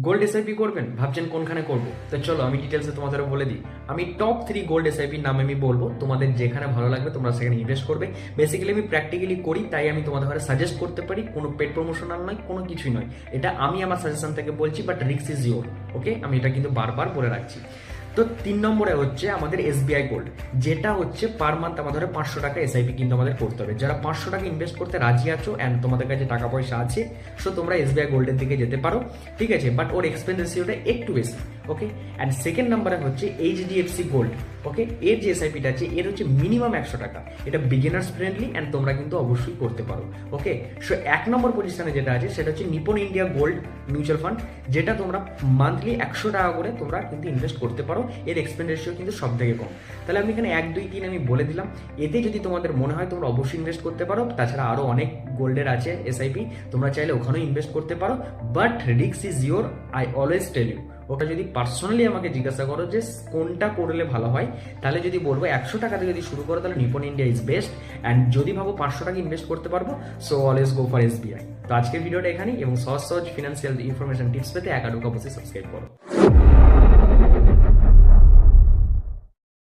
Gold SIP করবেন ভাবছেন কোনখানে করব, তো চলো আমি ডিটেলসে তোমাদের বলে দিই। আমি টপ 3 গোল্ড এসআইপির নাম আমি বলবো, তোমাদের যেখানে ভালো লাগবে তোমরা সেখানে ইনভেস্ট করবে। বেসিক্যালি আমি প্র্যাকটিক্যালি করি, তাই আমি তোমাদের ঘরে সাজেস্ট করতে পারি, কোনো পেড প্রমোশনাল নয়, কোনো কিছুই নয়। এটা আমি আমার সাজেশন থেকে বলছি, বাট রিস্ক ইজ ইওর। ওকে, আমি এটা কিন্তু বারবার বলে রাখছি। তো 3 নম্বরে হচ্ছে আমাদের এসবিআই গোল্ড, যেটা হচ্ছে পার মান্থ আমাদের 500 টাকা এসআইপি কিন্তু আমাদের করতে হবে। যারা 500 টাকা ইনভেস্ট করতে রাজি আছো অ্যান্ড তোমাদের কাছে টাকা পয়সা আছে, সো তোমরা এসবিআই গোল্ডের দিকে যেতে পারো, ঠিক আছে। বাট ওর এক্সপেন্স রেশিওটা একটু বেশি। ওকে, অ্যান্ড সেকেন্ড নাম্বারে হচ্ছে এইচডিএফসি গোল্ড। ওকে, এর যে এসআইপিটা আছে এর হচ্ছে মিনিমাম 100 টাকা। এটা বিগিনার্স ফ্রেন্ডলি অ্যান্ড তোমরা কিন্তু অবশ্যই করতে পারো। ওকে, সো 1 নম্বর পজিশনে যেটা আছে সেটা হচ্ছে Nipon India gold mutual fund, যেটা তোমরা মান্থলি 100 টাকা করে তোমরা কিন্তু ইনভেস্ট করতে পারো। এর এক্সপেন্স রেশিও কিন্তু সব থেকে কম। তাহলে আমি এখানে 1, 2, 3 আমি বলে দিলাম। এতে যদি তোমাদের মনে হয় তোমরা অবশ্যই ইনভেস্ট করতে পারো। তাছাড়া আরো অনেক গোল্ডের আছে এসআইপি, তোমরা চাইলে ওখানেও ইনভেস্ট করতে পারো, but risk is your, I always tell you. ওটা যদি পার্সোনালি আমাকে জিজ্ঞাসা করো যে কোনটা করলে ভালো হয়, তাহলে যদি বলবো 100 টাকাতে যদি শুরু করো তাহলে Nipon India is best. And যদি ভাবো 500 টাকা ইনভেস্ট করতে পারবো, so always go for SBI. তো আজকের ভিডিওটা এখানেই, এবং সহজ সহজ ফিনান্সিয়াল ইনফরমেশন টিপস পেতে একাডুকা বসে সাবস্ক্রাইব করো।